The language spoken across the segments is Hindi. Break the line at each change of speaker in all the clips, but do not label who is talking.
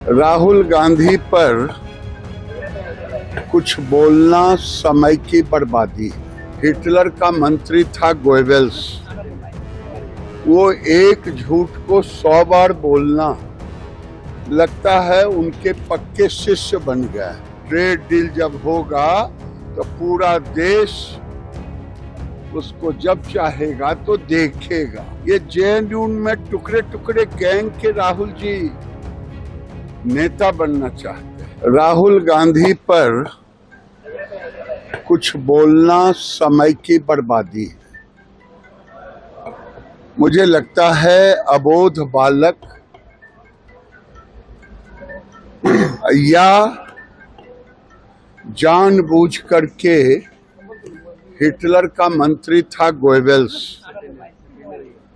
राहुल गांधी पर कुछ बोलना समय की बर्बादी। हिटलर का मंत्री था गोएबल्स। वो एक झूठ को 100 बार बोलना लगता है उनके पक्के शिष्य बन गए। ट्रेड डील जब होगा तो पूरा देश उसको जब चाहेगा तो देखेगा। ये जेएनयू में टुकड़े टुकड़े गैंग के राहुल जी नेता बनना चाहते हैं। राहुल गांधी पर कुछ बोलना समय की बर्बादी है। मुझे लगता है अबोध बालक या जानबूझ करके हिटलर का मंत्री था गोएबल्स।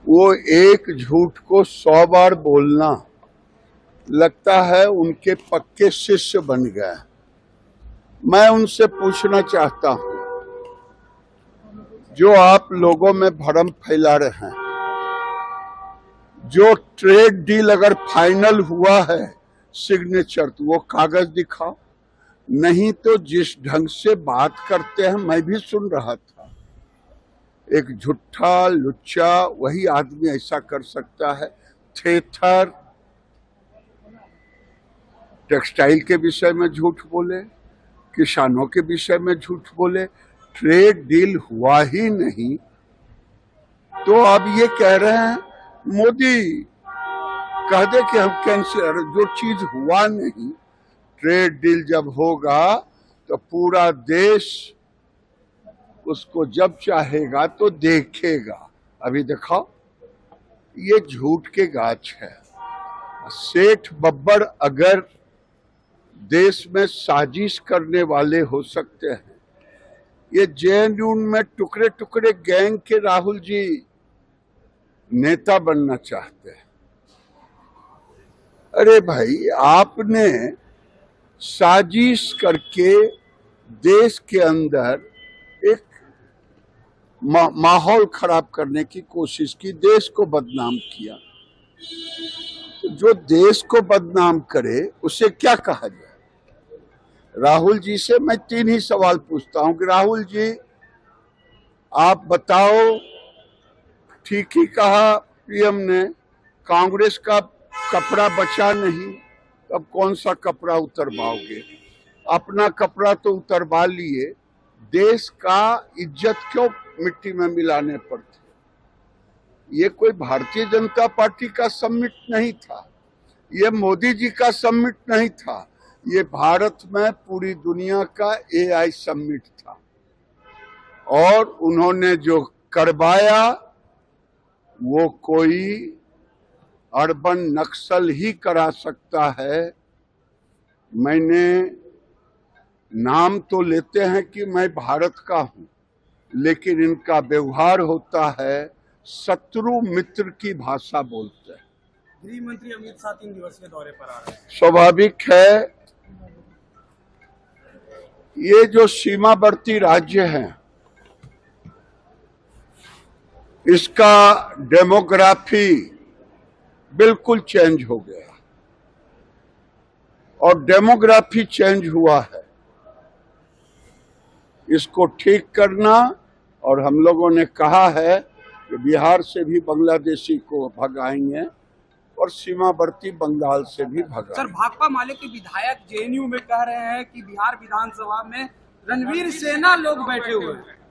वो एक झूठ को 100 बार बोलना लगता है उनके पक्के शिष्य बन गए। मैं उनसे पूछना चाहता हूं, जो आप लोगों में भ्रम फैला रहे हैं, जो ट्रेड डील अगर फाइनल हुआ है सिग्नेचर, तो वो कागज दिखाओ। नहीं तो जिस ढंग से बात करते हैं, मैं भी सुन रहा था, एक झूठा लुच्चा वही आदमी ऐसा कर सकता है। थेथर टेक्सटाइल के विषय में झूठ बोले, किसानों के विषय में झूठ बोले, ट्रेड डील हुआ ही नहीं तो अब ये कह रहे हैं मोदी कह दे कि हम कैंसिल। जो चीज हुआ नहीं, ट्रेड डील जब होगा तो पूरा देश उसको जब चाहेगा तो देखेगा। अभी दिखाओ, ये झूठ के गाछ है। सेठ बब्बर अगर देश में साजिश करने वाले हो सकते हैं, ये जेएनयू में टुकड़े टुकड़े गैंग के राहुल जी नेता बनना चाहते हैं। अरे भाई, आपने साजिश करके देश के अंदर एक माहौल खराब करने की कोशिश की, देश को बदनाम किया। तो जो देश को बदनाम करे उसे क्या कहा जाए? राहुल जी से मैं 3 ही सवाल पूछता हूं कि राहुल जी, आप बताओ, ठीक ही कहा पीएम ने, कांग्रेस का कपड़ा बचा नहीं, तब कौन सा कपड़ा उतरवाओगे? अपना कपड़ा तो उतरवा लिए, देश का इज्जत क्यों मिट्टी में मिलाने पड़ते? ये कोई भारतीय जनता पार्टी का समिट नहीं था, ये मोदी जी का समिट नहीं था, ये भारत में पूरी दुनिया का एआई समिट था। और उन्होंने जो करवाया वो कोई अर्बन नक्सल ही करा सकता है। मैंने नाम तो लेते हैं कि मैं भारत का हूं, लेकिन इनका व्यवहार होता है शत्रु मित्र की भाषा बोलते हैं।
गृह मंत्री अमित शाह 3 दिवसीय दौरे पर आ रहे हैं।
स्वाभाविक है, ये जो सीमावर्ती राज्य हैं, इसका डेमोग्राफी बिल्कुल चेंज हो गया। और डेमोग्राफी चेंज हुआ है, इसको ठीक करना। और हम लोगों ने कहा है कि बिहार से भी बांग्लादेशी को भगाएंगे और सीमावर्ती बंगाल से भी भगाएंगे।
सर, भाकपा माले के विधायक जेएनयू में कह रहे हैं कि बिहार विधानसभा में रणवीर सेना लोग बैठे हुए हैं।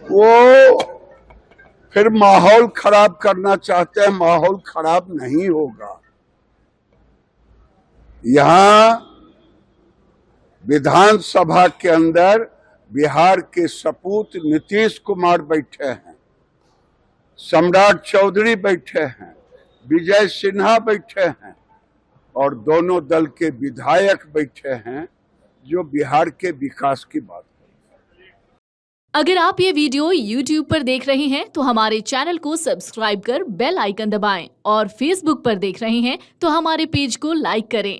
वो फिर माहौल खराब करना चाहते हैं। माहौल खराब नहीं होगा। यहां विधानसभा के अंदर बिहार के सपूत नीतीश कुमार बैठे हैं, सम्राट चौधरी बैठे हैं, विजय सिन्हा बैठे हैं, और दोनों दल के विधायक बैठे हैं जो बिहार के विकास की बात करते हैं।
अगर आप ये वीडियो YouTube पर देख रहे हैं तो हमारे चैनल को सब्सक्राइब कर बेल आइकन दबाएं, और Facebook पर देख रहे हैं तो हमारे पेज को लाइक करें।